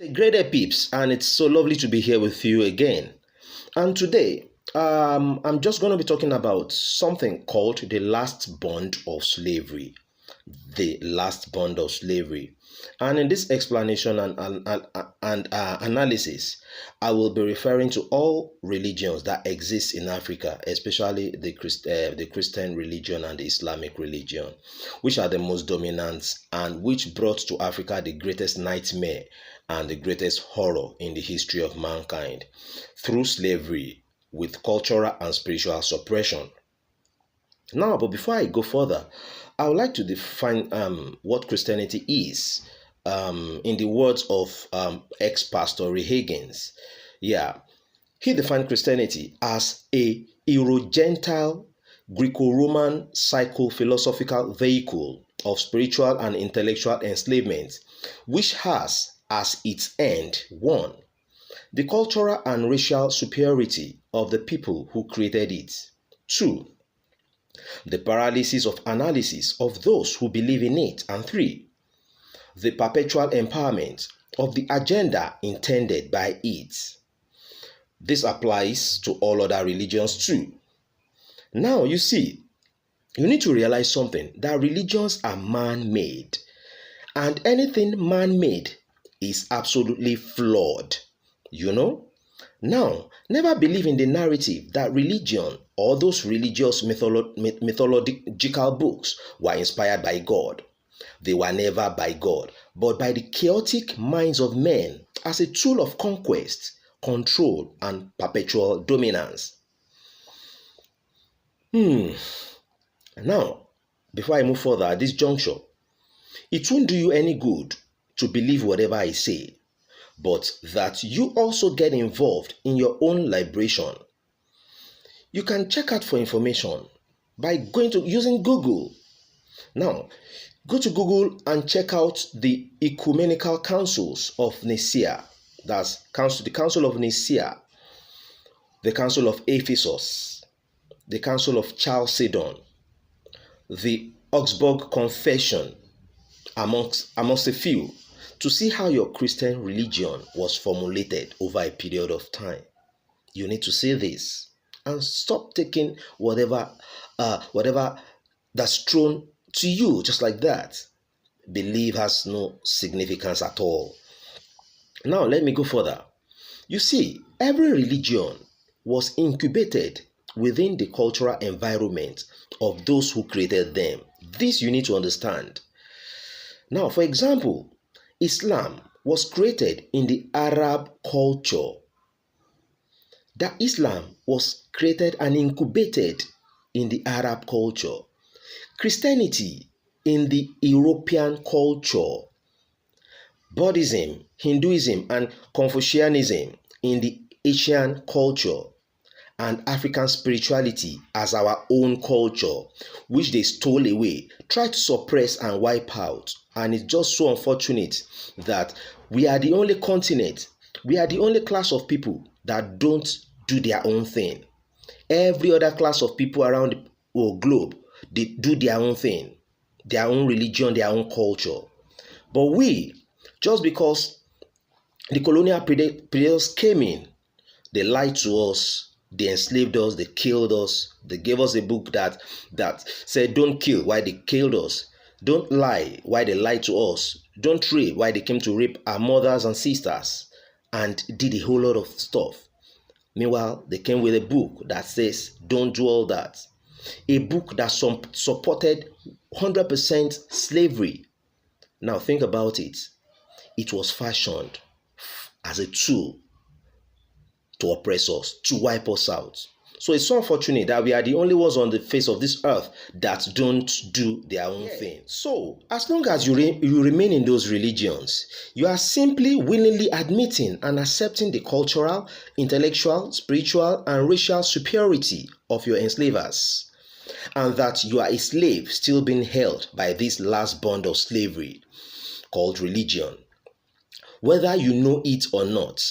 Great day, peeps, and it's so lovely to be here with you again. And today, I'm just going to be talking about something called the last bond of slavery. The last bond of slavery. And in this explanation and analysis, I will be referring to all religions that exist in Africa, especially the Christian religion and the Islamic religion, which are the most dominant and which brought to Africa the greatest nightmare and the greatest horror in the history of mankind through slavery with cultural and spiritual suppression. Now, but before I go further, I would like to define what Christianity is in the words of ex-pastor Ray Higgins. Yeah, he defined Christianity as a Euro-Gentile Greco-Roman psycho-philosophical vehicle of spiritual and intellectual enslavement, which has as its end one, the cultural and racial superiority of the people who created it; two, the paralysis of analysis of those who believe in it; and three, the perpetual empowerment of the agenda intended by it. This applies to all other religions too. Now, you see, you need to realize something, that religions are man-made, and anything man-made is absolutely flawed. You know? Now, never believe in the narrative that religion or those religious mythological books were inspired by God. They were never by God, but by the chaotic minds of men as a tool of conquest, control, and perpetual dominance. Now, before I move further at this juncture, it won't do you any good to believe whatever I say, but that you also get involved in your own liberation. You can check out for information by using Google. Now, go to Google and check out the Ecumenical Councils of Nicaea. That's the Council of Nicaea, the Council of Ephesus, the Council of Chalcedon, the Augsburg Confession, amongst a few, to see how your Christian religion was formulated over a period of time. You need to see this and stop taking whatever that's thrown to you just like that. Belief has no significance at all. Now, let me go further. You see, every religion was incubated within the cultural environment of those who created them. This you need to understand. Now, for example, Islam was created in the Arab culture. That Islam was created and incubated in the Arab culture. Christianity in the European culture. Buddhism, Hinduism, and Confucianism in the Asian culture. And African spirituality as our own culture, which they stole away, tried to suppress and wipe out. And it's just so unfortunate that we are the only continent, we are the only class of people that don't do their own thing. Every other class of people around the globe, they do their own thing, their own religion, their own culture. But we, just because the colonial predators came in, they lied to us, they enslaved us, they killed us, they gave us a book that said don't kill, why they killed us, don't lie, why they lied to us, don't rape, why they came to rape our mothers and sisters, and did a whole lot of stuff. Meanwhile, they came with a book that says don't do all that. A book that supported 100% slavery. Now think about it. It was fashioned as a tool to oppress us, to wipe us out. So it's so unfortunate that we are the only ones on the face of this earth that don't do their own thing. So as long as you remain in those religions, you are simply willingly admitting and accepting the cultural, intellectual, spiritual, and racial superiority of your enslavers, and that you are a slave still being held by this last bond of slavery called religion, whether you know it or not.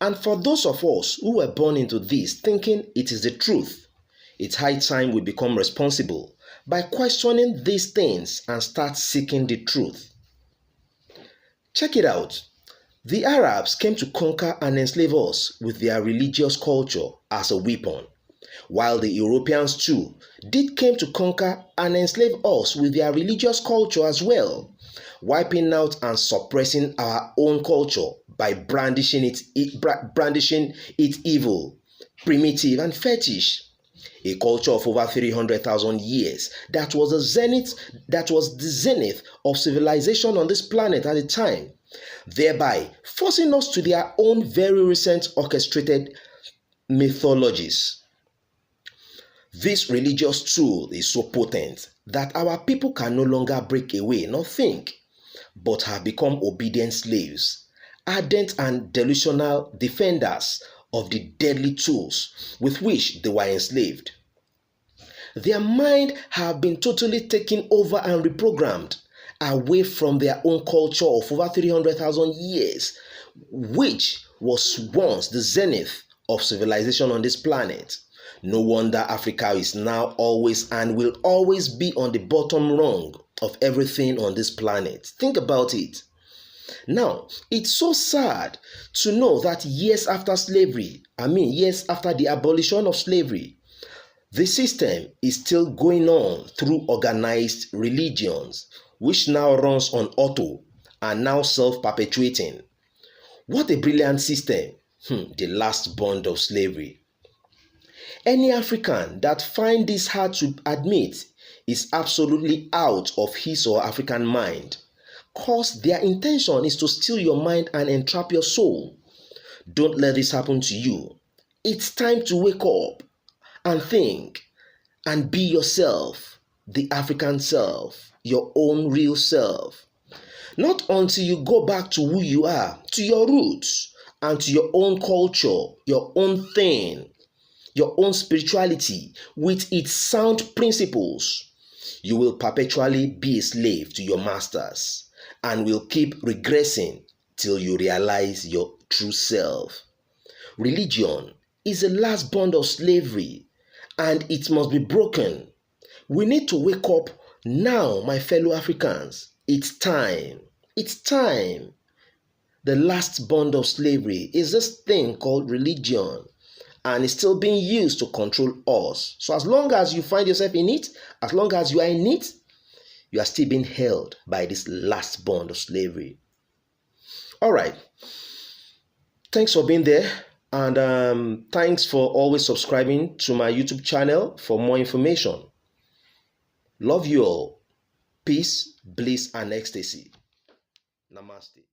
And for those of us who were born into this thinking it is the truth, it's high time we become responsible by questioning these things and start seeking the truth. Check it out. The Arabs came to conquer and enslave us with their religious culture as a weapon, while the Europeans too did came to conquer and enslave us with their religious culture as well, wiping out and suppressing our own culture by brandishing it evil, primitive and fetish. A culture of over 300,000 years that was the zenith of civilization on this planet at the time, thereby forcing us to their own very recent orchestrated mythologies. This religious tool is so potent that our people can no longer break away nor think, but have become obedient slaves, ardent and delusional defenders of the deadly tools with which they were enslaved. Their mind have been totally taken over and reprogrammed away from their own culture of over 300,000 years, which was once the zenith of civilization on this planet. No wonder Africa is now always and will always be on the bottom rung of everything on this planet. Think about it. Now, it's so sad to know that years after years after the abolition of slavery, the system is still going on through organized religions, which now runs on auto and now self-perpetuating. What a brilliant system! The last bond of slavery. Any African that finds this hard to admit is absolutely out of his or African mind, cause their intention is to steal your mind and entrap your soul. Don't let this happen to you. It's time to wake up and think and be yourself, the African self, your own real self. Not until you go back to who you are, to your roots, and to your own culture, your own thing, your own spirituality with its sound principles, you will perpetually be a slave to your masters and will keep regressing till you realize your true self. Religion is the last bond of slavery and it must be broken. We need to wake up now, my fellow Africans. It's time. It's time. The last bond of slavery is this thing called religion, and it's still being used to control us. So as long as you find yourself in it, as long as you are in it, you are still being held by this last bond of slavery. All right. Thanks for being there. And thanks for always subscribing to my YouTube channel for more information. Love you all. Peace, bliss, and ecstasy. Namaste.